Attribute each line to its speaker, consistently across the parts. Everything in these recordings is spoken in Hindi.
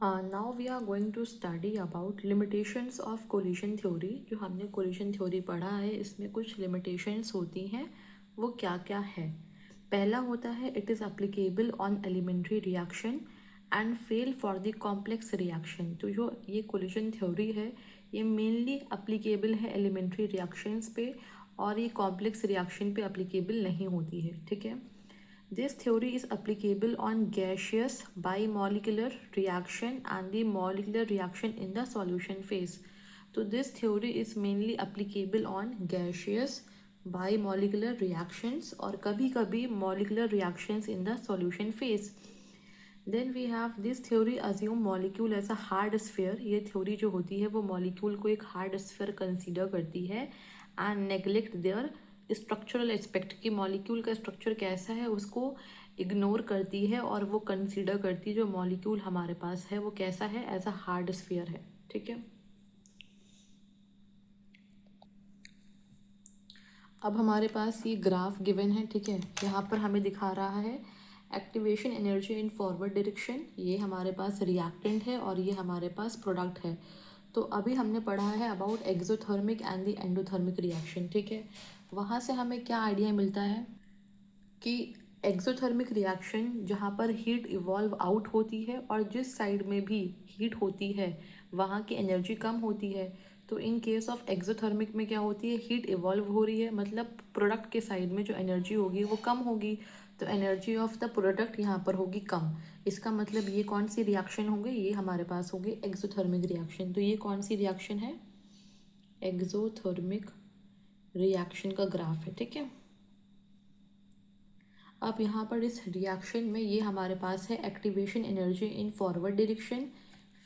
Speaker 1: Now we are going to study about limitations of collision theory। जो हमने collision theory पढ़ा है इसमें कुछ limitations होती हैं, वो क्या क्या है। पहला होता है it is applicable on elementary reaction and fail for the complex reaction। तो जो ये collision theory है ये mainly applicable है elementary reactions पे और ये complex reaction पे applicable नहीं होती है, ठीक है। This theory is applicable on gaseous bimolecular reaction and the molecular reaction in the solution phase. So this theory is mainly applicable on gaseous bimolecular reactions और कभी कभी molecular reactions in the solution phase. Then we have this theory assume molecule as a hard sphere। ये theory जो होती है वो molecule को एक hard sphere consider करती है and neglect their structural aspect की मॉलिक्यूल का स्ट्रक्चर कैसा है उसको इग्नोर करती है और वो कंसीडर करती है जो मॉलिक्यूल हमारे पास है वो कैसा है, एज अ हार्ड स्फीयर है, ठीक है। अब हमारे पास ये ग्राफ गिवन है, ठीक है। यहाँ पर हमें दिखा रहा है activation energy in forward direction, ये हमारे पास रिएक्टेंट है और ये हमारे पास प्रोडक्ट है। तो अभी हमने पढ़ा है about exothermic and the endothermic reaction, ठीक है। वहाँ से हमें क्या आइडिया मिलता है कि एक्सोथर्मिक रिएक्शन जहाँ पर हीट इवॉल्व आउट होती है और जिस साइड में भी हीट होती है वहाँ की एनर्जी कम होती है। तो इन केस ऑफ एक्सोथर्मिक में क्या होती है, हीट इवॉल्व हो रही है, मतलब प्रोडक्ट के साइड में जो एनर्जी होगी वो कम होगी, तो एनर्जी ऑफ द प्रोडक्ट यहाँ पर होगी कम। इसका मतलब ये कौन सी रिएक्शन होंगे, ये हमारे पास होगी एक्सोथर्मिक रिएक्शन। तो ये कौन सी रिएक्शन है, एक्सोथर्मिक रिएक्शन का ग्राफ है, ठीक है। अब यहाँ पर इस रिएक्शन में ये हमारे पास है activation energy in forward direction,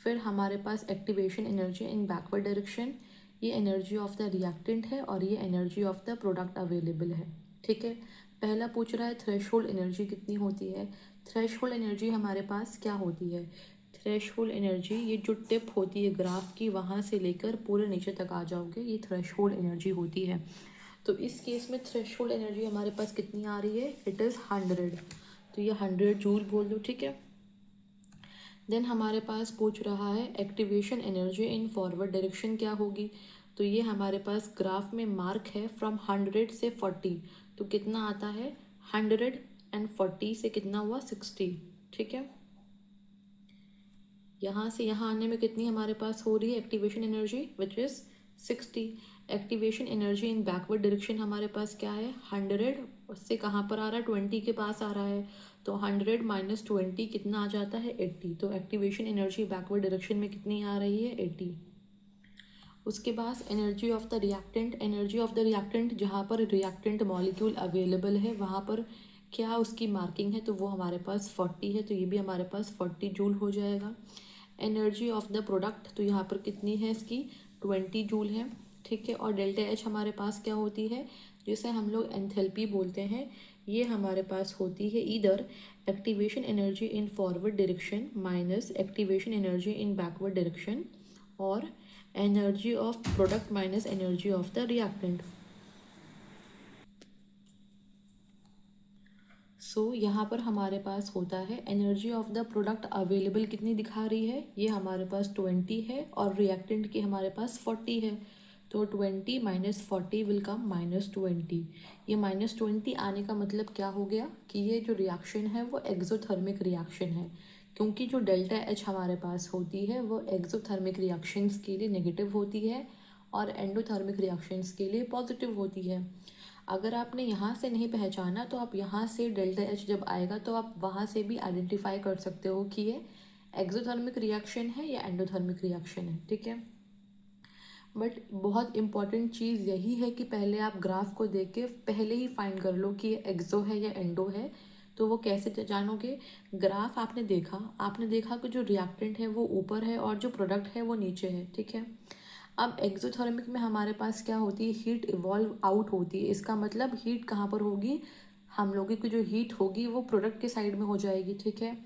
Speaker 1: फिर हमारे पास activation energy in backward direction. ये एनर्जी ऑफ द रिएक्टेंट है और ये energy of the product available है, ठीक है। पहला पूछ रहा है थ्रेशोल्ड एनर्जी कितनी होती है। थ्रेशोल्ड एनर्जी हमारे पास क्या होती है, थ्रेशोल्ड एनर्जी ये जो टिप होती है ग्राफ की वहाँ से लेकर पूरे नीचे तक आ जाओगे, ये थ्रेशोल्ड एनर्जी होती है। तो इस केस में थ्रेशोल्ड एनर्जी हमारे पास कितनी आ रही है, इट इज़ 100। तो ये 100 जूल बोल दो, ठीक है। देन हमारे पास पूछ रहा है activation energy in forward direction क्या होगी। तो ये हमारे पास ग्राफ में मार्क है फ्रॉम 100 से 40, तो कितना आता है 140 से कितना हुआ 60, ठीक है। यहाँ से यहाँ आने में कितनी हमारे पास हो रही है activation energy, which is 60। Activation energy in backward direction हमारे पास क्या है 100, उससे कहाँ पर आ रहा है 20 के पास आ रहा है, तो 100 माइनस 20 कितना आ जाता है 80। तो एक्टिवेशन एनर्जी बैकवर्ड डायरेक्शन में कितनी आ रही है 80। उसके बाद energy of the reactant, energy of the reactant जहाँ पर रिएक्टेंट मॉलिक्यूल अवेलेबल है वहाँ पर क्या उसकी मार्किंग है, तो वो हमारे पास 40 है, तो ये भी हमारे पास 40 जूल हो जाएगा। एनर्जी ऑफ द प्रोडक्ट तो यहाँ पर कितनी है इसकी 20 जूल है, ठीक है। और डेल्टा एच हमारे पास क्या होती है, जिसे हम लोग एंथैल्पी बोलते हैं, ये हमारे पास होती है इधर activation energy in forward direction minus activation energy in backward direction और energy of product minus energy of the reactant. So यहाँ पर हमारे पास होता है energy of the product available कितनी दिखा रही है, ये हमारे पास 20 है और रिएक्टेंट की हमारे पास 40 है, तो 20 माइनस 40 विल कम -20। ये -20 आने का मतलब क्या हो गया कि ये जो रिएक्शन है वो एक्सोथर्मिक रिएक्शन है, क्योंकि जो डेल्टा एच हमारे पास होती है वो एक्सोथर्मिक रिएक्शंस के लिए नेगेटिव होती है और एंडोथर्मिक रिएक्शंस के लिए पॉजिटिव होती है। अगर आपने यहाँ से नहीं पहचाना तो आप यहाँ से डेल्टा एच जब आएगा तो आप वहाँ से भी आइडेंटिफाई कर सकते हो कि ये एक्सोथर्मिक रिएक्शन है या एंडोथर्मिक रिएक्शन है, ठीक है। बट बहुत इंपॉर्टेंट चीज़ यही है कि पहले आप ग्राफ को देख के पहले ही फाइंड कर लो कि ये एक्सो है या एंडो है। तो वो कैसे जानोगे, ग्राफ आपने देखा कि जो रिएक्टेंट है वो ऊपर है और जो प्रोडक्ट है वो नीचे है, ठीक है। अब एक्सोथर्मिक में हमारे पास क्या होती है, हीट इवॉल्व आउट होती है, इसका मतलब हीट कहाँ पर होगी, हम लोगों की जो हीट होगी वो प्रोडक्ट के साइड में हो जाएगी, ठीक है।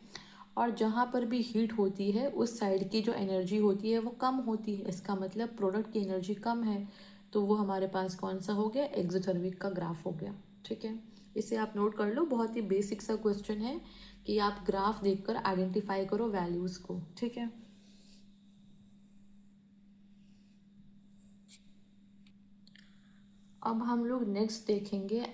Speaker 1: और जहाँ पर भी हीट होती है उस साइड की जो एनर्जी होती है वो कम होती है, इसका मतलब प्रोडक्ट की एनर्जी कम है, तो वो हमारे पास कौन सा हो गया एक्सोथर्मिक का ग्राफ हो गया, ठीक है। इसे आप नोट कर लो, बहुत ही बेसिक सा क्वेश्चन है कि आप ग्राफ देखकर आइडेंटिफाई करो वैल्यूज़ को, ठीक है। अब हम लोग नेक्स्ट देखेंगे,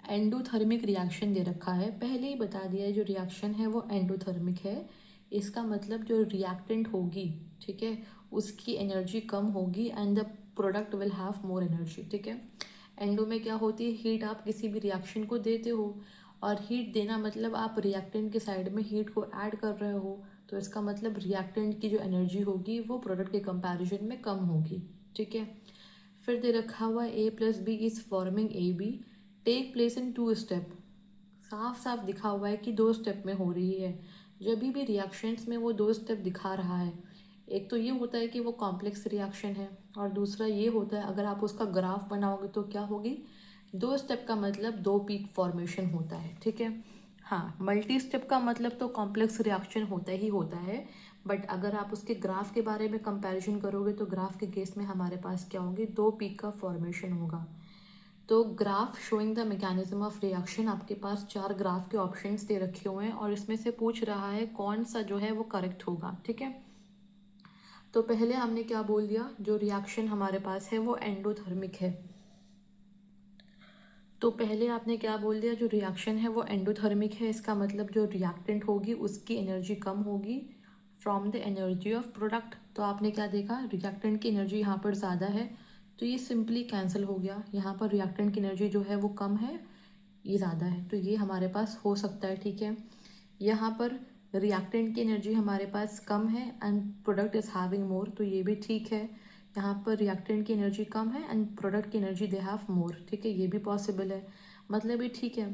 Speaker 1: एंडोथर्मिक रिएक्शन दे रखा है। पहले ही बता दिया है जो रिएक्शन है वो एंडोथर्मिक है। इसका मतलब जो रिएक्टेंट होगी, ठीक है, उसकी एनर्जी कम होगी and the product will have more energy, ठीक है। एंडो में क्या होती है, हीट आप किसी भी रिएक्शन को देते हो, और हीट देना मतलब आप रिएक्टेंट के साइड में हीट को ऐड कर रहे हो, तो इसका मतलब रिएक्टेंट की जो एनर्जी होगी वो प्रोडक्ट के कंपैरिजन में कम होगी, ठीक है। फिर दे रखा हुआ A plus B is forming A B, take place in 2 step. साफ साफ दिखा हुआ है कि 2 स्टेप में हो रही है। जब भी रिएक्शंस में वो 2 स्टेप दिखा रहा है, एक तो ये होता है कि वो कॉम्प्लेक्स रिएक्शन है, और दूसरा ये होता है अगर आप उसका ग्राफ बनाओगे तो क्या होगी, 2 स्टेप का मतलब 2 पीक फॉर्मेशन होता है, ठीक है। हाँ, मल्टी स्टेप का मतलब तो कॉम्प्लेक्स रिएक्शन होता ही होता है, बट अगर आप उसके ग्राफ के बारे में कंपैरिजन करोगे तो ग्राफ के केस में हमारे पास क्या होंगे, 2 पीक का फॉर्मेशन होगा। तो graph showing the mechanism of reaction, आपके पास 4 ग्राफ के ऑप्शंस दे रखे हुए हैं और इसमें से पूछ रहा है कौन सा जो है वो करेक्ट होगा, ठीक है। तो पहले हमने क्या बोल दिया, जो रिएक्शन हमारे पास है वो एंडोथर्मिक है। तो पहले आपने क्या बोल दिया, जो रिएक्शन है वो एंडोथर्मिक है, इसका मतलब जो रिएक्टेंट होगी उसकी एनर्जी कम होगी from the energy of product. तो आपने क्या देखा, रिएक्टेंट की एनर्जी यहाँ पर ज़्यादा है, तो ये सिंपली कैंसिल हो गया। यहाँ पर रिएक्टेंट की एनर्जी जो है वो कम है, ये ज़्यादा है, तो ये हमारे पास हो सकता है, ठीक है। यहाँ पर रिएक्टेंट की एनर्जी हमारे पास कम है and product is having more, तो ये भी ठीक है। यहाँ पर रिएक्टेंट की एनर्जी कम है एंड प्रोडक्ट की एनर्जी दे हैव मोर, ठीक है, ये भी पॉसिबल है, मतलब ये ठीक है।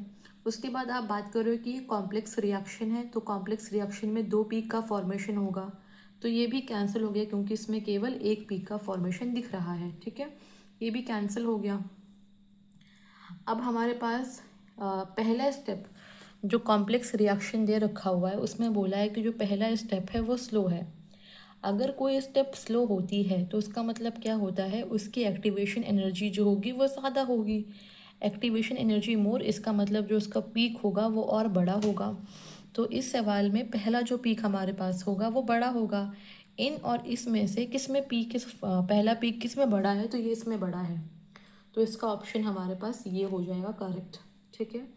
Speaker 1: उसके बाद आप बात कर रहे हो कि ये कॉम्प्लेक्स रिएक्शन है, तो कॉम्प्लेक्स रिएक्शन में 2 पीक का फॉर्मेशन होगा, तो ये भी कैंसिल हो गया क्योंकि इसमें केवल 1 पीक का फॉर्मेशन दिख रहा है, ठीक है, ये भी कैंसिल हो गया। अब हमारे पास पहला स्टेप, जो कॉम्प्लेक्स रिएक्शन दे रखा हुआ है उसमें बोला है कि जो पहला स्टेप है वो स्लो है। अगर कोई स्टेप स्लो होती है तो उसका मतलब क्या होता है, उसकी एक्टिवेशन एनर्जी जो होगी वो ज़्यादा होगी। एक्टिवेशन एनर्जी मोर, इसका मतलब जो उसका पीक होगा वो और बड़ा होगा। तो इस सवाल में पहला जो पीक हमारे पास होगा वो बड़ा होगा। इन और इसमें से किस में पीक, किस पहला पीक किस में बड़ा है, तो ये इसमें बड़ा है, तो इसका ऑप्शन हमारे पास ये हो जाएगा करेक्ट, ठीक है।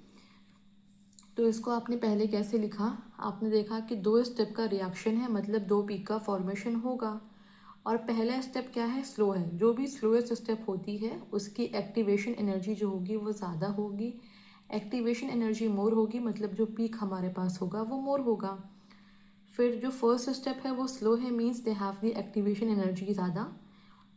Speaker 1: तो इसको आपने पहले कैसे लिखा, आपने देखा कि 2 स्टेप का रिएक्शन है मतलब 2 पीक का फॉर्मेशन होगा, और पहला स्टेप क्या है, स्लो है। जो भी स्लोएस्ट स्टेप होती है उसकी एक्टिवेशन एनर्जी जो होगी वो ज़्यादा होगी, एक्टिवेशन एनर्जी मोर होगी, मतलब जो पीक हमारे पास होगा वो मोर होगा। फिर जो फर्स्ट स्टेप है वो स्लो है, means they have the activation energy ज़्यादा,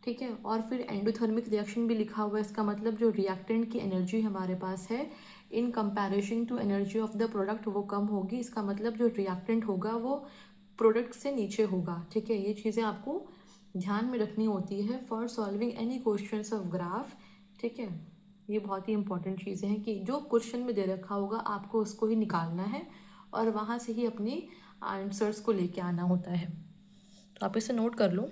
Speaker 1: ठीक है। और फिर एंडोथर्मिक रिएक्शन भी लिखा हुआ है, इसका मतलब जो रिएक्टेंट की एनर्जी हमारे पास है in comparison to energy of the product वो कम होगी, इसका मतलब जो रिएक्टेंट होगा वो प्रोडक्ट से नीचे होगा, ठीक है। ये चीज़ें आपको ध्यान में रखनी होती है for solving any questions of graph, ठीक है। ये बहुत ही इंपॉर्टेंट चीज़ें हैं कि जो क्वेश्चन में दे रखा होगा आपको उसको ही निकालना है और वहाँ से ही अपने आंसर्स को लेके आना होता है, तो आप इसे नोट कर लो।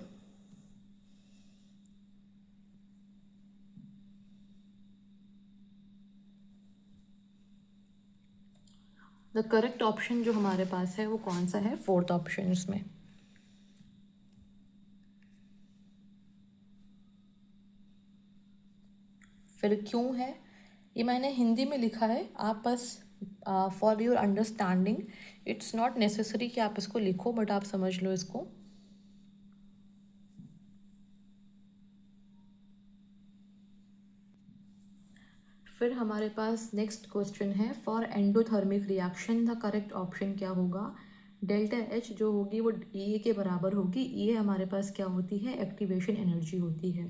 Speaker 1: द करेक्ट ऑप्शन जो हमारे पास है वो कौन सा है, 4th ऑप्शन इसमें। फिर क्यों है, ये मैंने हिंदी में लिखा है, आप बस for your understanding, it's not necessary कि आप इसको लिखो, बट आप समझ लो इसको। फिर हमारे पास नेक्स्ट क्वेश्चन है, for endothermic reaction the correct option क्या होगा। डेल्टा एच जो होगी वो ई के बराबर होगी, ई हमारे पास क्या होती है, एक्टिवेशन एनर्जी होती है।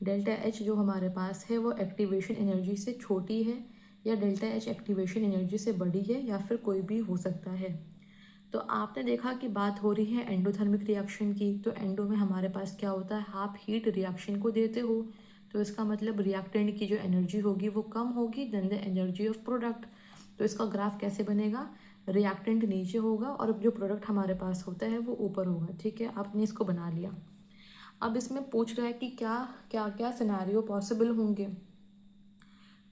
Speaker 1: डेल्टा एच जो हमारे पास है वो एक्टिवेशन एनर्जी से छोटी है, या डेल्टा एच एक्टिवेशन एनर्जी से बड़ी है, या फिर कोई भी हो सकता है। तो आपने देखा कि बात हो रही है एंडोथर्मिक रिएक्शन की, तो एंडो में हमारे पास क्या होता है, आप हीट रिएक्शन को देते हो, तो इसका मतलब रिएक्टेंट की जो एनर्जी होगी वो कम होगी than the energy of product. तो इसका ग्राफ कैसे बनेगा, रिएक्टेंट नीचे होगा और जो प्रोडक्ट हमारे पास होता है वो ऊपर होगा, ठीक है। आपने इसको बना लिया। अब इसमें पूछ रहा है कि क्या क्या क्या सिनेरियो पॉसिबल होंगे,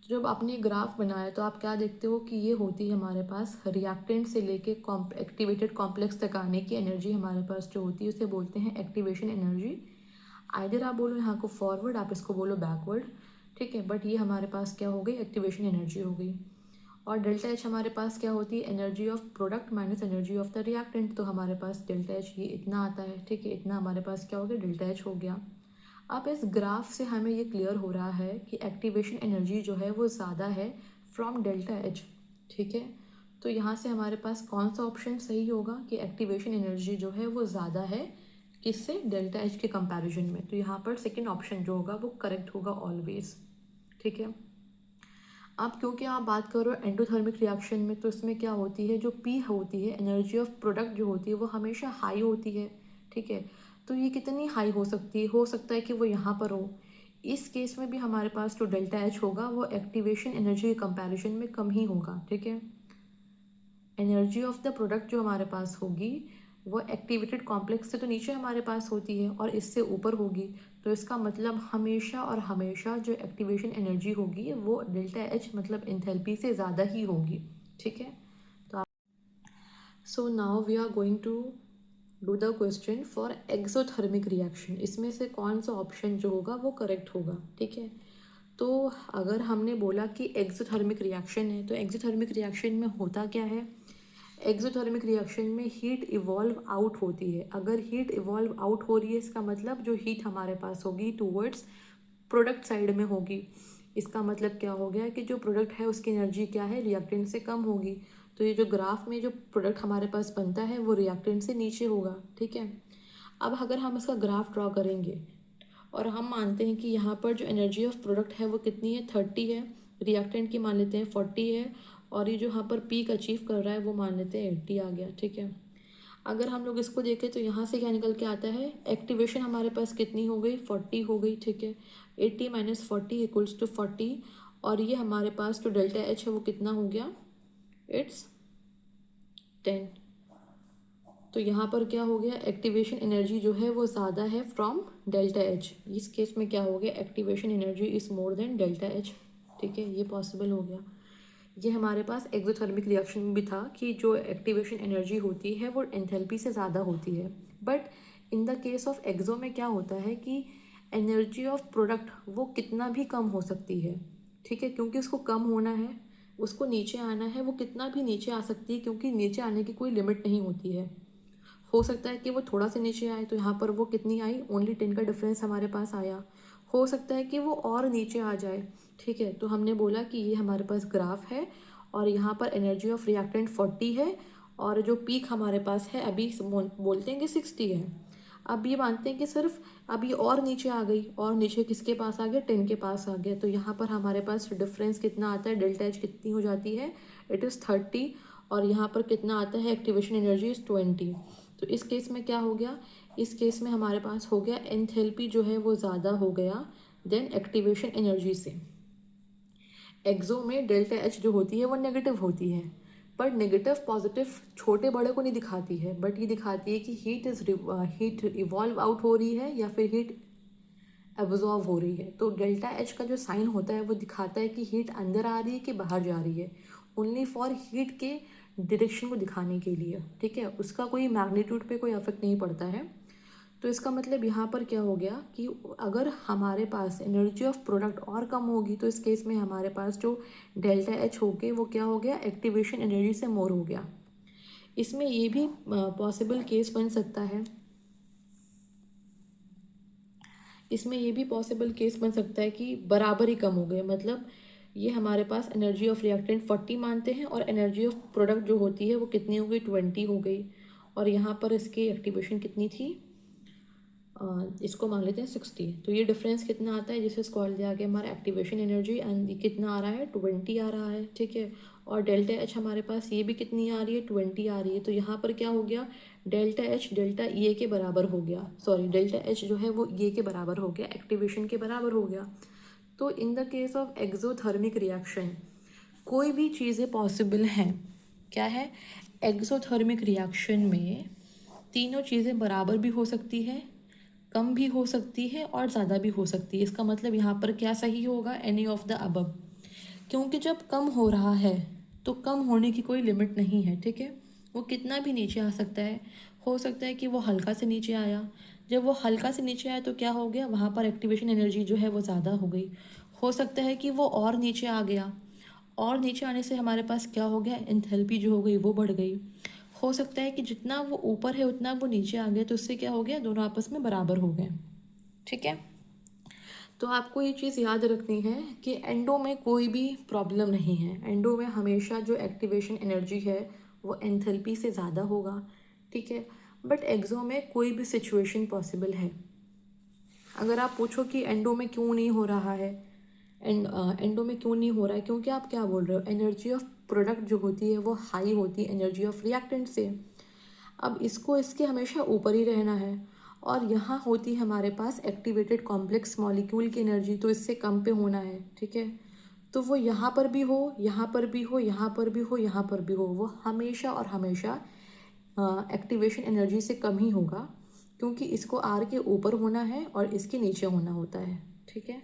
Speaker 1: जब आपने ग्राफ बनाया तो आप क्या देखते हो कि ये होती है हमारे पास रिएक्टेंट से लेके एक्टिवेटेड कॉम्प्लेक्स तक आने की एनर्जी हमारे पास जो होती है उसे बोलते हैं एक्टिवेशन एनर्जी। आइदर आप बोलो यहाँ को फॉरवर्ड, आप इसको बोलो बैकवर्ड, ठीक है, बट ये हमारे पास क्या हो गई, एक्टिवेशन एनर्जी हो गई। और डेल्टा एच हमारे पास क्या होती है, energy of product minus energy of the reactant. तो हमारे पास डेल्टा एच ये इतना आता है, ठीक है, इतना हमारे पास क्या हो गया, डेल्टा एच हो गया। अब इस ग्राफ से हमें ये क्लियर हो रहा है कि एक्टिवेशन एनर्जी जो है वो ज़्यादा है फ्रॉम डेल्टा एच, ठीक है। तो यहाँ से हमारे पास कौन सा ऑप्शन सही होगा कि एक्टिवेशन एनर्जी जो है वो ज़्यादा है किससे, डेल्टा एच के कंपैरिजन में। तो यहाँ पर सेकंड ऑप्शन जो होगा वो करेक्ट होगा ऑलवेज, ठीक है। अब क्योंकि आप बात करो एंडोथर्मिक रिएक्शन में, तो इसमें क्या होती है, जो पी होती है, एनर्जी ऑफ प्रोडक्ट जो होती है वो हमेशा हाई होती है, ठीक है। तो ये कितनी हाई हो सकती है, हो सकता है कि वो यहाँ पर हो। इस केस में भी हमारे पास जो डेल्टा एच होगा वो एक्टिवेशन एनर्जी के कंपैरिजन में कम ही होगा, ठीक है। एनर्जी ऑफ द प्रोडक्ट जो हमारे पास होगी वो एक्टिवेटेड कॉम्प्लेक्स से तो नीचे हमारे पास होती है और इससे ऊपर होगी। तो इसका मतलब हमेशा और हमेशा जो एक्टिवेशन एनर्जी होगी वो डेल्टा एच मतलब एंथैल्पी से ज़्यादा ही होगी, ठीक है। तो आप so now we are going to do the question for exothermic reaction. इसमें से कौन सा ऑप्शन जो होगा वो करेक्ट होगा, ठीक है। तो अगर हमने बोला कि एक्सोथर्मिक रिएक्शन है, तो एक्सोथर्मिक रिएक्शन में होता क्या है, एक्सोथर्मिक रिएक्शन में हीट इवॉल्व आउट होती है। अगर हीट इवॉल्व आउट हो रही है इसका मतलब जो हीट हमारे पास होगी टूवर्ड्स प्रोडक्ट साइड में होगी। इसका मतलब क्या हो गया कि जो प्रोडक्ट है उसकी एनर्जी क्या है, रिएक्टेंट से कम होगी। तो ये जो ग्राफ में जो प्रोडक्ट हमारे पास बनता है वो रिएक्टेंट से नीचे होगा, ठीक है। अब अगर हम इसका ग्राफ ड्रॉ करेंगे और हम मानते हैं कि यहाँ पर जो एनर्जी ऑफ प्रोडक्ट है वो कितनी है, 30 है, रिएक्टेंट की मान लेते हैं 40 है, और ये जो यहाँ पर पीक अचीव कर रहा है वो मान लेते हैं 80 आ गया, ठीक है। अगर हम लोग इसको देखें तो यहाँ से क्या निकल के आता है, एक्टिवेशन हमारे पास कितनी हो गई, 40 हो गई, ठीक है। 80 माइनस 40 इक्वल्स टू 40, और ये हमारे पास जो डेल्टा एच है वो कितना हो गया, इट्स 10। तो यहाँ पर क्या हो गया, एक्टिवेशन एनर्जी जो है वो ज़्यादा है फ्रॉम डेल्टा एच। इस केस में क्या हो गया, activation energy is more than delta H, ठीक है, ये पॉसिबल हो गया। ये हमारे पास एक्सोथर्मिक रिएक्शन में भी था कि जो एक्टिवेशन एनर्जी होती है वो एंथैल्पी से ज़्यादा होती है। But in the case of exo में क्या होता है कि एनर्जी ऑफ प्रोडक्ट वो कितना भी कम हो सकती है, ठीक है, क्योंकि उसको कम होना है, उसको नीचे आना है, वो कितना भी नीचे आ सकती है, क्योंकि नीचे आने की कोई लिमिट नहीं होती है। हो सकता है कि वो थोड़ा सा नीचे आए, तो यहाँ पर वो कितनी आई, ओनली 10 का डिफरेंस हमारे पास आया। हो सकता है कि वो और नीचे आ जाए, ठीक है। तो हमने बोला कि ये हमारे पास ग्राफ है और यहाँ पर एनर्जी ऑफ रिएक्टेंट 40 है, और जो पीक हमारे पास है अभी बोलते हैं कि 60 है। अब ये मानते हैं कि सिर्फ अब ये और नीचे आ गई, और नीचे किसके पास आ गया, 10 के पास आ गया। तो यहाँ पर हमारे पास डिफरेंस कितना आता है, डेल्टा एच कितनी हो जाती है, इट इज़ 30, और यहाँ पर कितना आता है, एक्टिवेशन एनर्जी इज़ 20। तो इस केस में क्या हो गया, इस केस में हमारे पास हो गया एंथैल्पी जो है वो ज़्यादा हो गया देन एक्टिवेशन एनर्जी से। एक्सो में डेल्टा एच जो होती है वो नेगेटिव होती है, पर नेगेटिव पॉजिटिव छोटे बड़े को नहीं दिखाती है, बट ये दिखाती है कि हीट इवॉल्व आउट हो रही है या फिर हीट एब्जॉर्व हो रही है। तो डेल्टा एच का जो साइन होता है वो दिखाता है कि हीट अंदर आ रही है कि बाहर जा रही है, ओनली फॉर हीट के डायरेक्शन को दिखाने के लिए, ठीक है। उसका कोई मैग्नीट्यूड पे कोई इफेक्ट नहीं पड़ता है। तो इसका मतलब यहाँ पर क्या हो गया कि अगर हमारे पास एनर्जी ऑफ प्रोडक्ट और कम होगी तो इस केस में हमारे पास जो डेल्टा एच हो गए वो क्या हो गया, एक्टिवेशन एनर्जी से मोर हो गया। इसमें ये भी पॉसिबल केस बन सकता है, इसमें ये भी पॉसिबल केस बन सकता है कि बराबर ही कम हो गए, मतलब ये हमारे पास एनर्जी ऑफ रिएक्टेंट 40 मानते हैं और एनर्जी ऑफ प्रोडक्ट जो होती है वो कितनी हो गई, 20 हो गई, और यहाँ पर इसकी एक्टिवेशन कितनी थी, इसको मान लेते हैं 60। तो ये डिफरेंस कितना आता है, जिसे स्क्वायर दिया गया हमारा एक्टिवेशन एनर्जी, एंड कितना आ रहा है, 20 आ रहा है, ठीक है। और डेल्टा एच हमारे पास ये भी कितनी आ रही है, 20 आ रही है। तो यहाँ पर क्या हो गया, डेल्टा एच डेल्टा ई के बराबर हो गया, सॉरी डेल्टा एच जो है वो ई के बराबर हो गया, एक्टिवेशन के बराबर हो गया। तो इन the case of exothermic reaction कोई भी चीज़ें पॉसिबल हैं, क्या है, एक्सोथर्मिक रिएक्शन में तीनों चीज़ें बराबर भी हो सकती है, कम भी हो सकती है और ज़्यादा भी हो सकती है। इसका मतलब यहाँ पर क्या सही होगा, एनी ऑफ द अबव। क्योंकि जब कम हो रहा है तो कम होने की कोई लिमिट नहीं है, ठीक है। वो कितना भी नीचे आ सकता है। हो सकता है कि वो हल्का से नीचे आया, जब वो हल्का से नीचे आया तो क्या हो गया, वहाँ पर एक्टिवेशन एनर्जी जो है वो ज़्यादा हो गई। हो सकता है कि वो और नीचे आ गया, और नीचे आने से हमारे पास क्या हो गया, एंथैल्पी जो हो गई वो बढ़ गई। हो सकता है कि जितना वो ऊपर है उतना वो नीचे आ गया, तो उससे क्या हो गया, दोनों आपस में बराबर हो गए, ठीक है। तो आपको ये चीज़ याद रखनी है कि एंडो में कोई भी प्रॉब्लम नहीं है। एंडो में हमेशा जो एक्टिवेशन एनर्जी है वो एंथैल्पी से ज़्यादा होगा, ठीक है। बट एक्सो में कोई भी सिचुएशन पॉसिबल है। अगर आप पूछो कि एंडो में क्यों नहीं हो रहा है, एंडो में क्यों नहीं हो रहा है, क्योंकि आप क्या बोल रहे हो, एनर्जी ऑफ प्रोडक्ट जो होती है वो हाई होती है एनर्जी ऑफ रिएक्टेंट से। अब इसको इसके हमेशा ऊपर ही रहना है, और यहाँ होती है हमारे पास एक्टिवेटेड कॉम्प्लेक्स मॉलिक्यूल की एनर्जी, तो इससे कम पे होना है, ठीक है। तो वो यहाँ पर भी हो, यहाँ पर भी हो, यहाँ पर भी हो, यहाँ पर भी हो, वो हमेशा और हमेशा एक्टिवेशन एनर्जी से कम ही होगा, क्योंकि इसको आर के ऊपर होना है और इसके नीचे होना होता है, ठीक है।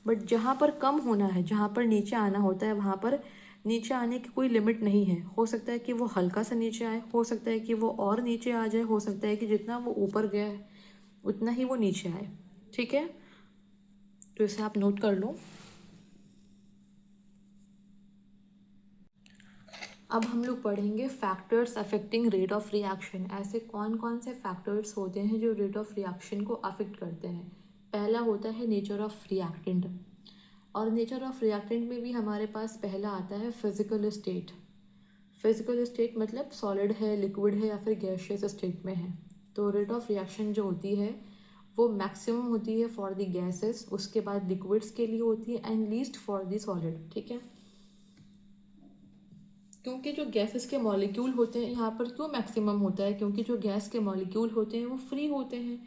Speaker 1: बट जहाँ पर कम होना है, जहाँ पर नीचे आना होता है, वहाँ पर नीचे आने की कोई लिमिट नहीं है। हो सकता है कि वो हल्का सा नीचे आए, हो सकता है कि वो और नीचे आ जाए, हो सकता है कि जितना वो ऊपर गया है उतना ही वो नीचे आए, ठीक है। तो इसे आप नोट कर लो। अब हम लोग पढ़ेंगे factors affecting rate of reaction. ऐसे कौन कौन से फैक्टर्स होते हैं जो रेट ऑफ रिएक्शन को अफेक्ट करते हैं। पहला होता है नेचर ऑफ रिएक्टेंट, और नेचर ऑफ रिएक्टेंट में भी हमारे पास पहला आता है फिजिकल स्टेट। फिजिकल स्टेट मतलब सॉलिड है, लिक्विड है, या फिर गैशियस स्टेट में है। तो रेट ऑफ रिएक्शन जो होती है वो मैक्सिमम होती है फॉर द गैसेस, उसके बाद लिक्विड्स के लिए होती है, and least for the solid, ठीक है। क्योंकि जो गैसेस के मॉलिक्यूल होते हैं यहाँ पर क्यों मैक्सिमम होता है, क्योंकि जो गैस के मॉलिक्यूल होते हैं वो फ्री होते हैं,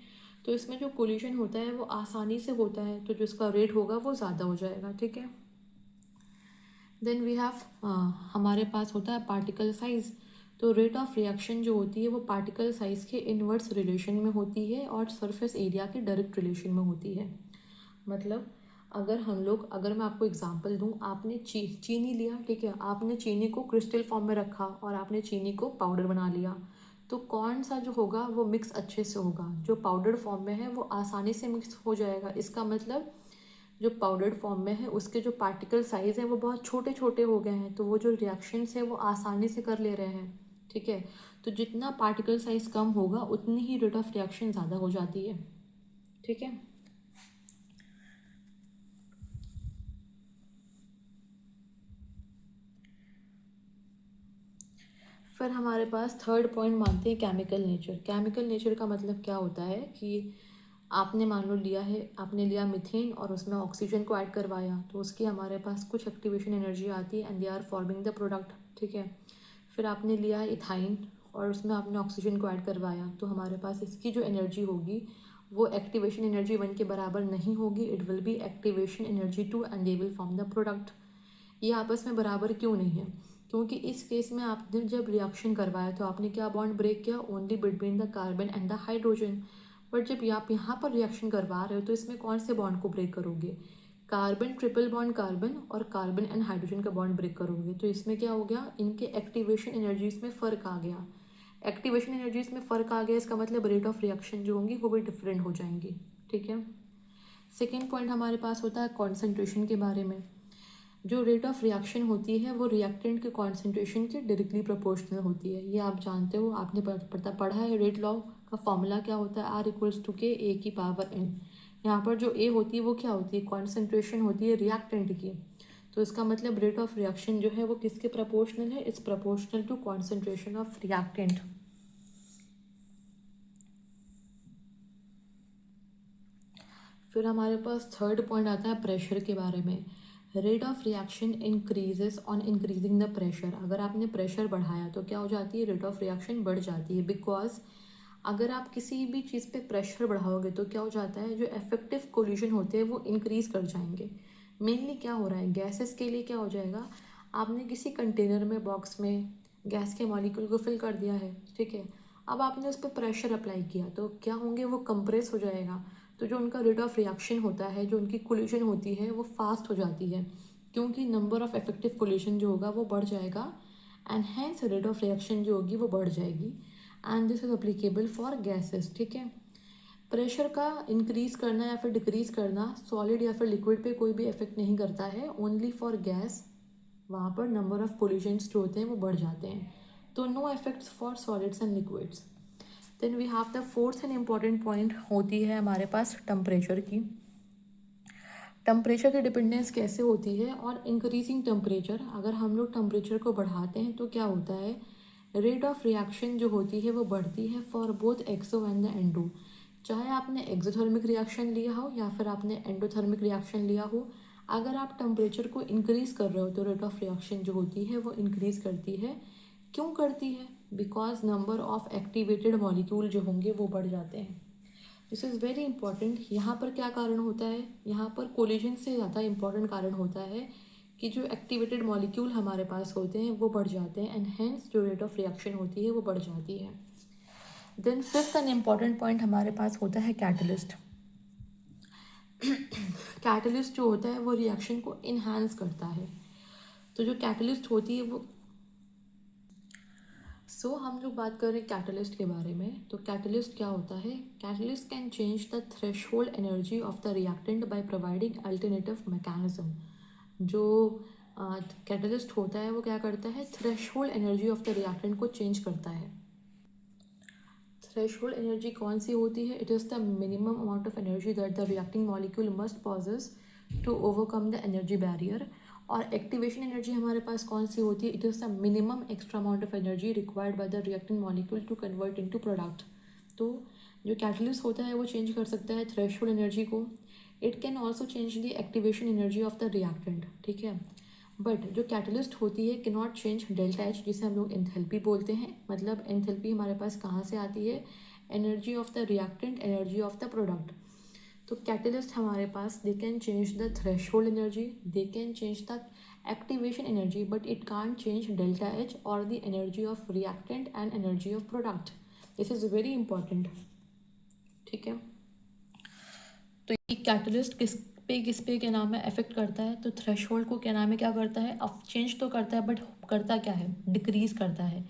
Speaker 1: तो इसमें जो कोलिशन होता है वो आसानी से होता है, तो जो इसका रेट होगा वो ज़्यादा हो जाएगा, ठीक है। देन वी हैव हमारे पास होता है पार्टिकल साइज़। तो रेट ऑफ रिएक्शन जो होती है वो पार्टिकल साइज़ के इन्वर्स रिलेशन में होती है और सरफेस एरिया के डायरेक्ट रिलेशन में होती है। मतलब अगर मैं आपको एग्जांपल दूं, आपने चीनी लिया, ठीक है, आपने चीनी को क्रिस्टल फॉर्म में रखा और आपने चीनी को पाउडर बना लिया, तो कौन सा जो होगा वो मिक्स अच्छे से होगा, जो पाउडर फॉर्म में है वो आसानी से मिक्स हो जाएगा। इसका मतलब जो पाउडर्ड फॉर्म में है उसके जो पार्टिकल साइज़ हैं वो बहुत छोटे छोटे हो गए हैं, तो वो जो रिएक्शंस है वो आसानी से कर ले रहे हैं, ठीक है। तो जितना पार्टिकल साइज़ कम होगा उतनी ही रेट ऑफ रिएक्शन ज़्यादा हो जाती है, ठीक है। फिर हमारे पास थर्ड पॉइंट मानते हैं केमिकल नेचर। केमिकल नेचर का मतलब क्या होता है कि आपने मान लो लिया है, आपने लिया मीथेन और उसमें ऑक्सीजन को ऐड करवाया, तो उसकी हमारे पास कुछ एक्टिवेशन एनर्जी आती है and they are forming the product, ठीक है। फिर आपने लिया है इथाइन और उसमें आपने ऑक्सीजन को ऐड करवाया, तो हमारे पास इसकी जो एनर्जी होगी वो एक्टिवेशन एनर्जी 1 के बराबर नहीं होगी, it will be activation energy 2 and they will form the product. ये आपस में बराबर क्यों नहीं है, क्योंकि इस केस में आपने जब रिएक्शन करवाया तो आपने क्या बॉन्ड ब्रेक किया, only between the carbon and the hydrogen. But जब आप यहाँ पर रिएक्शन करवा रहे हो तो इसमें कौन से बॉन्ड को ब्रेक करोगे, कार्बन ट्रिपल बॉन्ड कार्बन और कार्बन एंड हाइड्रोजन का बॉन्ड ब्रेक करोगे, तो इसमें क्या हो गया, इनके एक्टिवेशन एनर्जीज में फ़र्क आ गया। एक्टिवेशन एनर्जीज में फ़र्क आ गया, इसका मतलब रेट ऑफ रिएक्शन जो होंगी वो भी डिफरेंट हो जाएंगी, ठीक है। सेकेंड पॉइंट हमारे पास होता है कॉन्सेंट्रेशन के बारे में। जो रेट ऑफ रिएक्शन होती है वो रिएक्टेंट के कॉन्सेंट्रेशन के डायरेक्टली प्रोपोर्शनल होती है, ये आप जानते हो, आपने पढ़ा है। रेट लॉ का फॉर्मूला क्या होता है, R=K A⁴ यहाँ पर जो ए होती है वो क्या होती है, कॉन्सेंट्रेशन होती है रिएक्टेंट की, तो इसका मतलब रेट ऑफ रिएक्शन जो है वो किसके प्रोपोर्शनल है, it's proportional to concentration of reactant. फिर हमारे पास थर्ड पॉइंट आता है प्रेशर के बारे में। Rate of reaction increases on increasing the pressure. अगर आपने प्रेशर बढ़ाया तो क्या हो जाती है, रेट ऑफ रिएक्शन बढ़ जाती है, बिकॉज अगर आप किसी भी चीज़ पे प्रेशर बढ़ाओगे तो क्या हो जाता है, जो इफेक्टिव कोलिजन होते हैं वो इंक्रीज कर जाएंगे। मेनली क्या हो रहा है, गैसेस के लिए क्या हो जाएगा, आपने किसी कंटेनर में, बॉक्स में गैस के मॉलिक्यूल को फिल कर दिया है, ठीक है। अब आपने उस पर प्रेशर अप्लाई किया तो क्या होंगे, वो कंप्रेस हो जाएगा, तो जो उनका रेट ऑफ रिएक्शन होता है, जो उनकी कोलिजन होती है वो फास्ट हो जाती है। क्योंकि नंबर ऑफ इफेक्टिव कोलिशन जो होगा वो बढ़ जाएगा and hence rate of reaction जो होगी वो बढ़ जाएगी and this is applicable for gases. ठीक है, प्रेशर का इंक्रीज करना या फिर डिक्रीज करना सॉलिड या फिर लिक्विड पे कोई भी इफेक्ट नहीं करता है, ओनली फॉर गैस वहाँ पर नंबर ऑफ कोलिशंस जो होते हैं वो बढ़ जाते हैं। तो no effects for solids and liquids. Then we have the fourth and important point होती है हमारे पास टेम्परेचर की। टेम्परेचर की डिपेंडेंस कैसे होती है और इंक्रीजिंग टेम्परेचर, अगर हम लोग टेम्परेचर को बढ़ाते हैं तो क्या होता है, रेट ऑफ रिएक्शन जो होती है वो बढ़ती है for both exo and the endo. चाहे आपने एक्सोथर्मिक रिएक्शन लिया हो या फिर आपने एंडोथर्मिक रिएक्शन लिया हो, अगर आप टेम्परेचर को इंक्रीज़ कर रहे हो तो रेट ऑफ रिएक्शन जो होती है वो इंक्रीज़ करती है। क्यों करती है? Because number of activated molecule जो होंगे वो बढ़ जाते हैं। This is very important. यहाँ पर क्या कारण होता है, यहाँ पर कोलिजन से ज़्यादा इंपॉर्टेंट कारण होता है कि जो एक्टिवेटेड मॉलिक्यूल हमारे पास होते हैं वो बढ़ जाते हैं एंड हेंस जो रेट ऑफ रिएक्शन होती है वो बढ़ जाती है। Then fifth and important point हमारे पास होता है कैटलिस्ट। कैटलिस्ट जो होता है वो रिएक्शन को इन्हांस करता है। तो जो कैटलिस्ट होती है वो हम लोग बात कर रहे हैं कैटलिस्ट के बारे में। तो कैटलिस्ट क्या होता है, catalyst can change the threshold energy of the reactant by providing alternative mechanism. जो कैटलिस्ट होता है वो क्या करता है, threshold energy of the reactant को चेंज करता है। थ्रेशोल्ड एनर्जी कौन सी होती है, it is the minimum amount of energy that the reacting molecule must possess to overcome the energy barrier. और एक्टिवेशन एनर्जी हमारे पास कौन सी होती है, it is the minimum extra amount of energy required by the reacting molecule to convert into product. तो जो कैटलिस्ट होता है वो चेंज कर सकता है थ्रेशोल्ड एनर्जी को। It can also change the activation energy of the reactant. ठीक है, बट जो कैटलिस्ट होती है can not change delta H, जिसे हम लोग एंथैल्पी बोलते हैं। मतलब एंथैल्पी हमारे पास कहाँ से आती है, energy of the reactant, energy of the product. तो कैटलिस्ट हमारे पास they can change the threshold energy, they can change the activation energy, but it can't change delta H और the energy of reactant and energy of product. This is very important. ठीक है, तो ये कैटलिस्ट किस पे क्या नाम है इफेक्ट करता है, तो थ्रेशोल्ड को क्या नाम है क्या करता है, अब चेंज तो करता है बट करता क्या है, डिक्रीज करता है।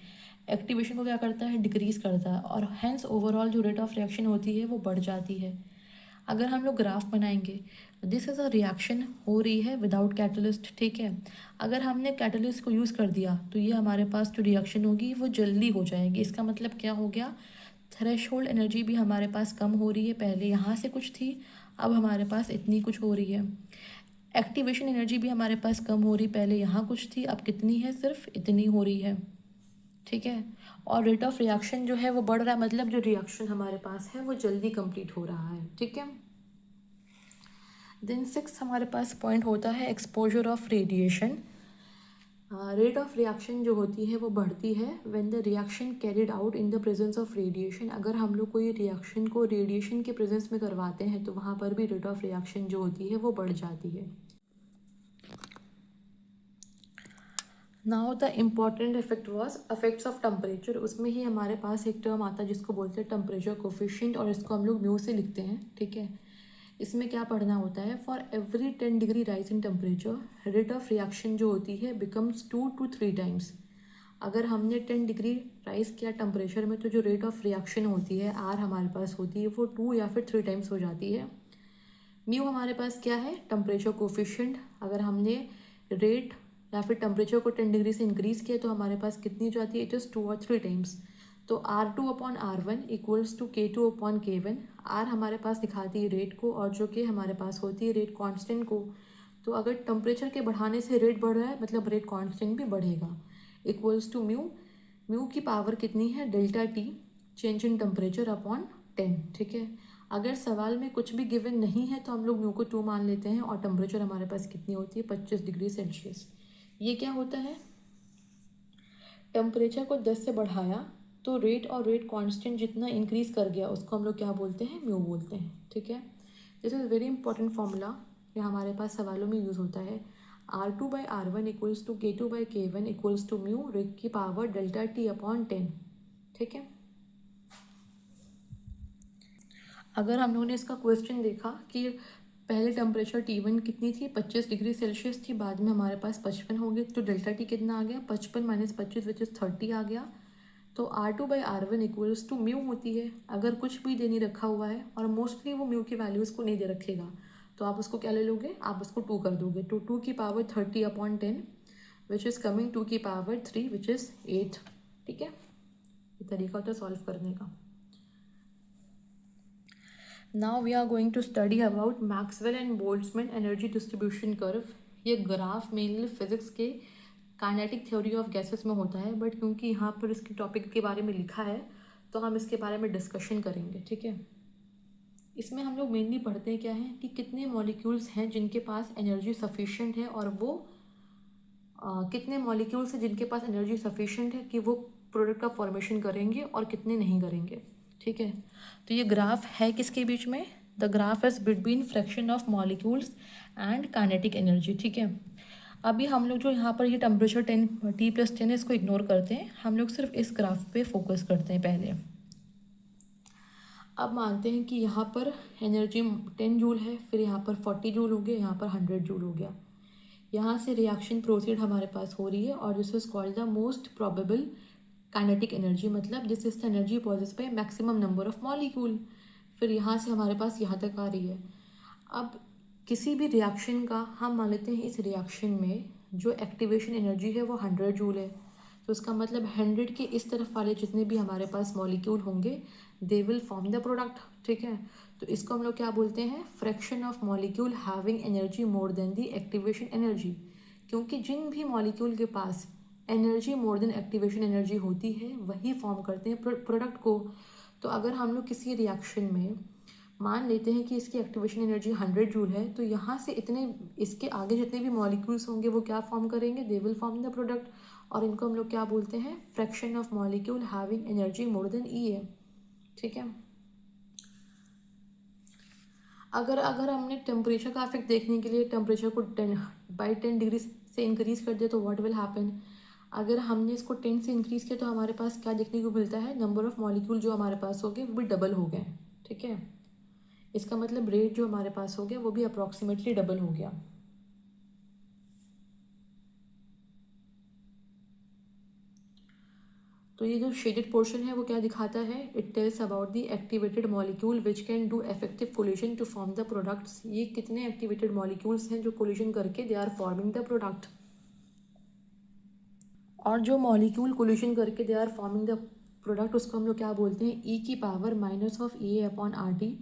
Speaker 1: एक्टिवेशन को क्या करता है, डिक्रीज करता है, और हैंस ओवरऑल जो रेट ऑफ रिएक्शन होती है वो बढ़ जाती है। अगर हम लोग ग्राफ बनाएंगे, दिस इज़ अ रिएक्शन हो रही है विदाउट कैटलिस्ट। ठीक है, अगर हमने कैटलिस्ट को यूज़ कर दिया तो ये हमारे पास जो रिएक्शन होगी वो जल्दी हो जाएगी। इसका मतलब क्या हो गया, थ्रेशोल्ड एनर्जी भी हमारे पास कम हो रही है, पहले यहाँ से कुछ थी अब हमारे पास इतनी कुछ हो रही है। एक्टिवेशन एनर्जी भी हमारे पास कम हो रही, पहले यहाँ कुछ थी अब कितनी है, सिर्फ इतनी हो रही है। ठीक है, और रेट ऑफ रिएक्शन जो है वो बढ़ रहा है, मतलब जो रिएक्शन हमारे पास है वो जल्दी कंप्लीट हो रहा है। ठीक है, देन सिक्स हमारे पास पॉइंट होता है exposure of radiation. Rate of reaction जो होती है वो बढ़ती है when the reaction carried out in the presence of radiation. अगर हम लोग कोई रिएक्शन को रेडिएशन के प्रेजेंस में करवाते हैं तो वहाँ पर भी रेट ऑफ रिएक्शन जो होती है वो बढ़ जाती है। Now the important effect was effects of temperature. उसमें ही हमारे पास एक टर्म आता है जिसको बोलते हैं टेम्परेचर कोफिशिएंट, और इसको हम लोग म्यू से लिखते हैं। ठीक है, इसमें क्या पढ़ना होता है, for every 10 degree rise in temperature rate of reaction जो होती है बिकम्स 2 to 3 टाइम्स। अगर हमने 10 डिग्री राइज किया टेम्परेचर में तो जो रेट ऑफ रिएक्शन होती है आर हमारे पास होती है वो 2 या फिर 3 टाइम्स हो जाती है। म्यू हमारे पास क्या है, टेम्परेचर कोफिशिएंट। अगर हमने रेट या फिर टेम्परेचर को 10 डिग्री से इंक्रीज़ किया तो हमारे पास कितनी हो जाती है, इट इज़ 2 और 3 टाइम्स। तो R2/R1 equals to K2/K1। Are हमारे दिखाती है रेट को और जो कि हमारे पास होती है रेट कांस्टेंट को। तो अगर टेम्परेचर के बढ़ाने से रेट बढ़ रहा है मतलब रेट कांस्टेंट भी बढ़ेगा, इक्वल्स टू म्यू। म्यू की पावर कितनी है, delta T, change in temperature upon 10। ठीक है, अगर सवाल में कुछ भी गिवन नहीं है तो हम लोग म्यू को 2 मान लेते हैं, और टेम्परेचर हमारे पास कितनी होती है, 25 डिग्री सेल्सियस। ये क्या होता है, टेम्परेचर को 10 से बढ़ाया तो रेट और रेट कांस्टेंट जितना इंक्रीज कर गया उसको हम लोग क्या बोलते हैं, म्यू बोलते हैं। ठीक है, this is very important formula, ये हमारे पास सवालों में यूज़ होता है। R2/R1 equals to K2/K1 equals to mu rate की पावर डेल्टा टी अपॉन 10। ठीक है, अगर हम लोगों ने इसका क्वेश्चन देखा कि पहले टेम्परेचर T1 कितनी थी, 25 डिग्री सेल्सियस थी, बाद में हमारे पास 55 हो गए, तो डेल्टा टी कितना आ गया, 55 माइनस 25 विच इज़ 30 आ गया। तो R2/R1 इक्वल्स टू म्यू होती है। अगर कुछ भी दे नहीं रखा हुआ है, और मोस्टली वो म्यू की वैल्यूज़ को नहीं दे रखेगा, तो आप उसको क्या ले लोगे, आप उसको 2 कर दोगे, तो 2 की पावर 30/10 विच इज़ कमिंग 2 की पावर 3 विच इज़ 8। ठीक है, ये तरीका होता है सॉल्व करने का। Now we are going to study about Maxwell and Boltzmann energy distribution curve. ये ग्राफ मेनली फिजिक्स के काइनेटिक थ्योरी ऑफ गैसेस में होता है, बट क्योंकि यहाँ पर इसके टॉपिक के बारे में लिखा है तो हम इसके बारे में डिस्कशन करेंगे। ठीक है, इसमें हम लोग मेनली पढ़ते हैं क्या है कि कितने मॉलिक्यूल्स हैं जिनके पास एनर्जी सफिशिएंट है, और वो कितने मॉलिक्यूल्स हैं जिनके पास एनर्जी सफिशिएंट है कि वो प्रोडक्ट का फॉर्मेशन करेंगे, और कितने नहीं करेंगे। ठीक है, तो ये ग्राफ है किसके बीच में, the graph is between fraction of molecules and kinetic energy. ठीक है, अभी हम लोग जो यहाँ पर ये टेम्परेचर T+10 है, इसको इग्नोर करते हैं, हम लोग सिर्फ इस ग्राफ पे फोकस करते हैं पहले। अब मानते हैं कि यहाँ पर एनर्जी 10 जूल है, फिर यहाँ पर 40 जूल हो गया, यहाँ पर 100 जूल हो गया। यहाँ से रिएक्शन प्रोसीड हमारे पास हो रही है, और this is called the most probable kinetic energy, मतलब this is the energy possess by maximum number of molecule. फिर यहाँ से हमारे पास यहाँ तक आ रही है। अब किसी भी रिएक्शन का हम मान लेते हैं इस रिएक्शन में जो एक्टिवेशन एनर्जी है वो 100 जूल है, तो उसका मतलब 100 के इस तरफ वाले जितने भी हमारे पास मॉलिक्यूल होंगे they will form the product. ठीक है, तो इसको हम लोग क्या बोलते हैं, fraction of molecule having energy more than the activation energy. क्योंकि जिन भी मॉलिक्यूल के पास energy more than activation energy होती है वही फॉर्म करते हैं प्रोडक्ट को। तो अगर हम लोग किसी रिएक्शन में मान लेते हैं कि इसकी एक्टिवेशन एनर्जी 100 जूल है, तो यहाँ से इतने इसके आगे जितने भी मॉलिक्यूल्स होंगे वो क्या फॉर्म करेंगे, they will form the product, और इनको हम लोग क्या बोलते हैं, fraction of molecule having energy more than E है। ठीक है, अगर हमने टेम्परेचर का इफेक्ट देखने के लिए टेम्परेचर को 10/10 डिग्री से इंक्रीज़ कर दिया तो व्हाट विल हैपन, अगर हमने इसको 10 से इंक्रीज़ किया तो हमारे पास क्या देखने को मिलता है, नंबर ऑफ़ मॉलिक्यूल जो हमारे पास हो गए वो भी डबल हो गए। ठीक है, इसका मतलब रेट जो हमारे पास हो गया वो भी अप्रॉक्सीमेटली डबल हो गया। तो ये जो शेडेड पोर्शन है वो क्या दिखाता है, it tells about the activated molecule which can do effective collision to form the products. ये कितने एक्टिवेटेड मॉलिक्यूल्स हैं जो कोलिशन करके they are forming the product, और जो मॉलिक्यूल कोलिशन करके they are forming the product उसको हम लोग क्या बोलते हैं, ई की पावर -(E)/RT।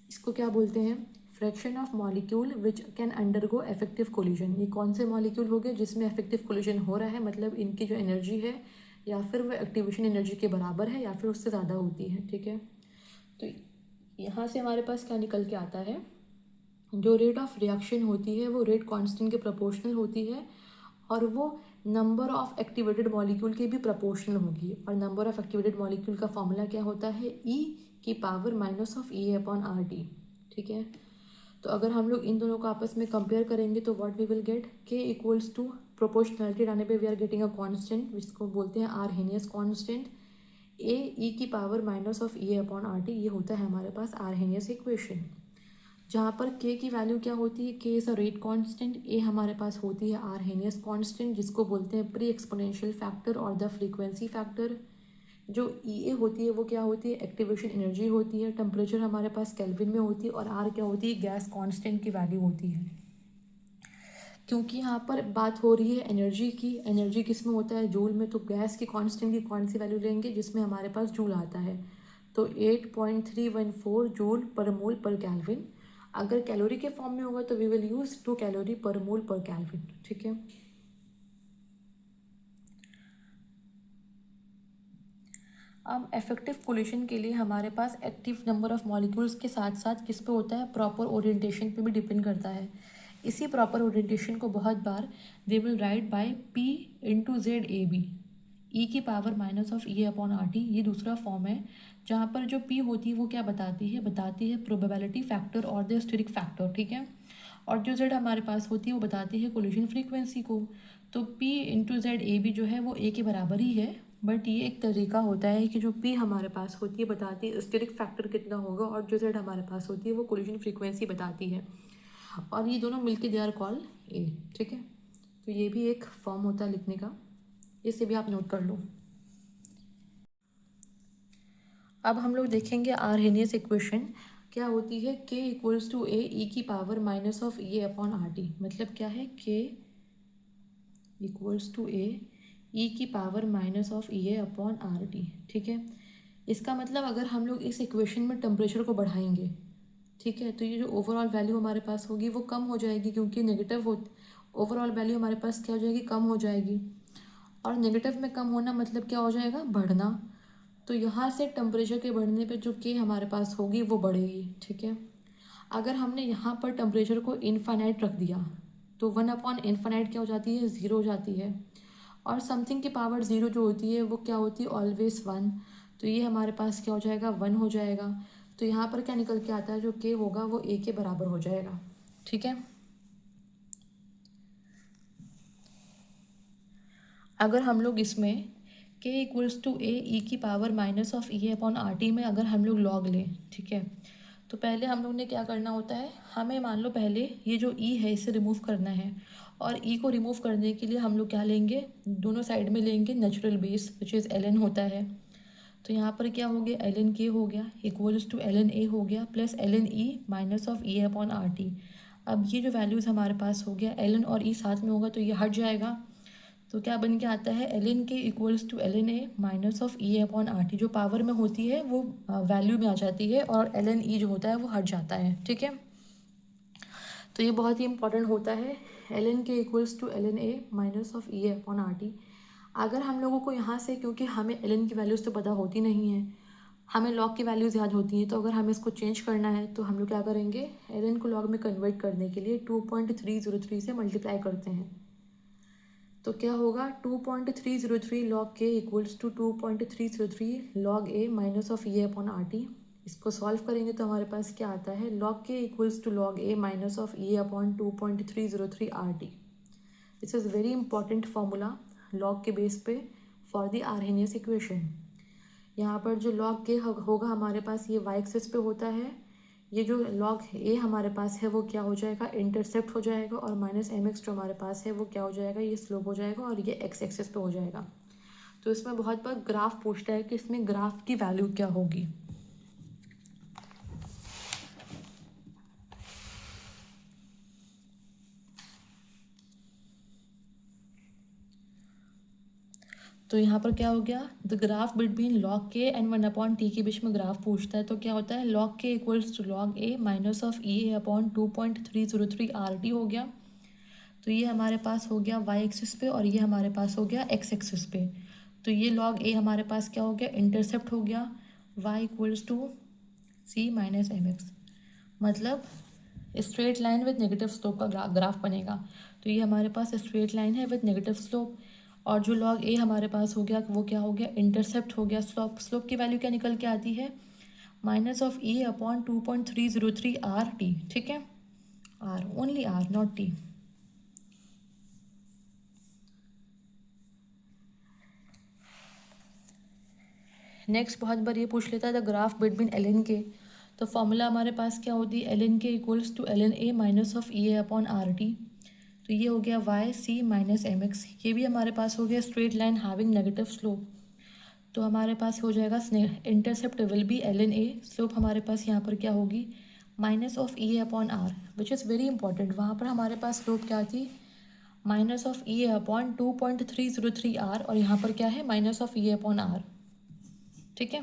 Speaker 1: इसको क्या बोलते हैं, fraction of molecule which can undergo effective collision. ये कौन से मॉलिक्यूल हो गए जिसमें इफेक्टिव कोलिशन हो रहा है, मतलब इनकी जो एनर्जी है या फिर वो एक्टिवेशन एनर्जी के बराबर है या फिर उससे ज़्यादा होती है। ठीक है, तो यहाँ से हमारे पास क्या निकल के आता है, जो रेट ऑफ रिएक्शन होती है वो रेट कांस्टेंट के प्रोपोर्शनल होती है, और वो नंबर ऑफ एक्टिवेटेड मॉलिक्यूल के भी प्रोपोर्शनल होगी। और नंबर ऑफ एक्टिवेटेड मॉलिक्यूल का फॉर्मूला क्या होता है, ई की पावर -(E)/RT। ठीक है, तो अगर हम लोग इन दोनों को आपस में कंपेयर करेंगे तो what we will get, k equals to proportionality लाने पे we are getting a constant जिसको बोलते हैं आरहेनियस कांस्टेंट, ए ई की पावर -(E)/RT। ये होता है हमारे पास आरहेनियस इक्वेशन, जहाँ पर के की वैल्यू क्या होती है, के इज़ अ रेट कांस्टेंट, ए हमारे पास होती है आरहेनियस कांस्टेंट जिसको बोलते हैं प्री एक्सपोनेंशियल फैक्टर और द फ्रीक्वेंसी फैक्टर। जो ई ए होती है वो क्या होती है, एक्टिवेशन एनर्जी होती है, टेम्परेचर हमारे पास केल्विन में होती है, और आर क्या होती है, गैस कांस्टेंट की वैल्यू होती है। क्योंकि यहाँ पर बात हो रही है एनर्जी की, एनर्जी किस में होता है, जूल में, तो गैस की कांस्टेंट की कौन सी वैल्यू लेंगे जिसमें हमारे पास जूल आता है, तो 8.314 जूल पर मोल पर केल्विन। अगर कैलोरी के फॉर्म में होगा तो वी विल यूज़ 2 कैलोरी पर मोल पर केल्विन। ठीक है, अब इफेक्टिव कोलिशन के लिए हमारे पास एक्टिव नंबर ऑफ मॉलिक्यूल्स के साथ साथ किस पे होता है, प्रॉपर ओरिएंटेशन पे भी डिपेंड करता है। इसी प्रॉपर ओरिएंटेशन को बहुत बार they will write by P/ZAB, E की पावर -(E)/RT। ये दूसरा फॉर्म है जहाँ पर जो P होती है वो क्या बताती है, प्रोबेबिलिटी फैक्टर और द स्टेरिक फैक्टर। ठीक है, और जो Z हमारे पास होती है वो बताती है कोलिशन फ्रीक्वेंसी को। तो P/ZAB जो है वो A के बराबर ही है, बट ये एक तरीका होता है कि जो P हमारे पास होती है बताती है स्टेरिक फैक्टर कितना होगा, और जो Z हमारे पास होती है वो कोलिशन फ्रीक्वेंसी बताती है। और ये दोनों मिलके दे आर कॉल ए, ठीक है। तो ये भी एक फॉर्म होता है लिखने का, इसे भी आप नोट कर लो। अब हम लोग देखेंगे आर्हेनियस इक्वेशन क्या होती है। k इक्वल्स टू ए ई की power minus of A upon R T. मतलब क्या है, k इक्वल्स टू ए ई की power minus of A upon R T, ठीक है। इसका मतलब अगर हम लोग इस इक्वेशन में टेम्परेचर को बढ़ाएंगे, ठीक है, तो ये जो ओवरऑल वैल्यू हमारे पास होगी वो कम हो जाएगी, क्योंकि नेगेटिव हो, ओवरऑल वैल्यू हमारे पास क्या हो जाएगी, कम हो जाएगी। और नेगेटिव में कम होना मतलब क्या हो जाएगा, बढ़ना। तो यहाँ से टेम्परेचर के बढ़ने पे जो के हमारे पास होगी वो बढ़ेगी, ठीक है। अगर हमने यहाँ पर टेम्परेचर को इनफाइनाइट रख दिया तो 1/इनफाइनाइट क्या हो जाती है, ज़ीरो हो जाती है। और समथिंग की पावर ज़ीरो जो होती है वो क्या होती है, ऑलवेज 1। तो ये हमारे पास क्या हो जाएगा, 1 हो जाएगा। तो यहाँ पर क्या निकल के आता है, जो के होगा वो ए के बराबर हो जाएगा, ठीक है। अगर हम लोग इसमें k इक्वल्स टू ए ई की power minus of A upon R T में अगर हम लोग लॉग लें, ठीक है, तो पहले हम लोग ने क्या करना होता है, हमें मान लो पहले ये जो e है इसे रिमूव करना है। और e को रिमूव करने के लिए हम लोग क्या लेंगे, दोनों साइड में लेंगे natural base which is ln होता है। तो यहाँ पर क्या हो गया, ln k हो गया इक्वल्स टू ln a हो गया plus ln e minus of A upon R T. अब ये जो वैल्यूज़ हमारे पास हो गया, ln और e साथ में होगा तो ये हट जाएगा। तो क्या बन के आता है, ln k equals to ln a minus of e upon R T. जो पावर में होती है वो वैल्यू में आ जाती है और ln e जो होता है वो हट जाता है, ठीक है। तो ये बहुत ही इंपॉर्टेंट होता है, ln k equals to ln a minus of e upon R T. अगर हम लोगों को यहाँ से, क्योंकि हमें ln की वैल्यूज़ तो पता होती नहीं है, हमें लॉग की वैल्यूज़ याद होती हैं, तो अगर हमें इसको चेंज करना है तो हम लोग क्या करेंगे, ln को लॉग में कन्वर्ट करने के लिए 2.303 से मल्टीप्लाई करते हैं। तो क्या होगा, 2.303 log k equals to 2.303 log A minus of A upon R T. इसको सॉल्व करेंगे तो हमारे पास क्या आता है, log k equals to log A minus of A upon 2.303 R T. This is very important formula log के बेस पे फॉर द आर्हेनियस इक्वेशन। यहाँ पर जो लॉग के होगा हमारे पास, ये वाई एक्सिस पे होता है। ये जो लॉग ए हमारे पास है वो क्या हो जाएगा, इंटरसेप्ट हो जाएगा। और माइनस एम एक्स जो हमारे पास है वो क्या हो जाएगा, ये स्लोप हो जाएगा और ये एक्स एक्सिस पे हो जाएगा। तो इसमें बहुत बार ग्राफ पूछता है कि इसमें ग्राफ की वैल्यू क्या होगी। तो यहाँ पर क्या हो गया, द ग्राफ बिटवीन लॉग के एंड 1/t के बीच में ग्राफ पूछता है। तो क्या होता है, log k equals to log A minus of A upon 2.303 R T हो गया। तो ये हमारे पास हो गया वाई एक्सिस पे और ये हमारे पास हो गया एक्स एक्सिस पे। तो ये लॉग ए हमारे पास क्या हो गया, इंटरसेप्ट हो गया Y equals to C minus M X. मतलब straight line with negative slope का ग्राफ बनेगा। तो ये हमारे पास स्ट्रेट लाइन है विद नेगेटिव स्लोप। और जो लॉग ए हमारे पास हो गया वो क्या हो गया, इंटरसेप्ट हो गया। स्लोप स्लोप की वैल्यू क्या निकल के आती है, minus of A upon 2.303 R T, ठीक है। R, only R, not T. Next बहुत बार ये पूछ लेता है द ग्राफ बिटवीन ln के। तो फॉर्मूला हमारे पास क्या होती है, ln k equals to ln a minus of A upon R T. तो ये हो गया Y C minus M X. ये भी हमारे पास हो गया straight line having negative slope. तो हमारे पास हो जाएगा intercept will be ln a, slope हमारे पास यहाँ पर क्या होगी, minus of A upon R, which is very important. वहाँ पर हमारे पास स्लोप क्या थी, minus of A upon 2.303 R, और यहाँ पर क्या है, minus of A upon R, ठीक है।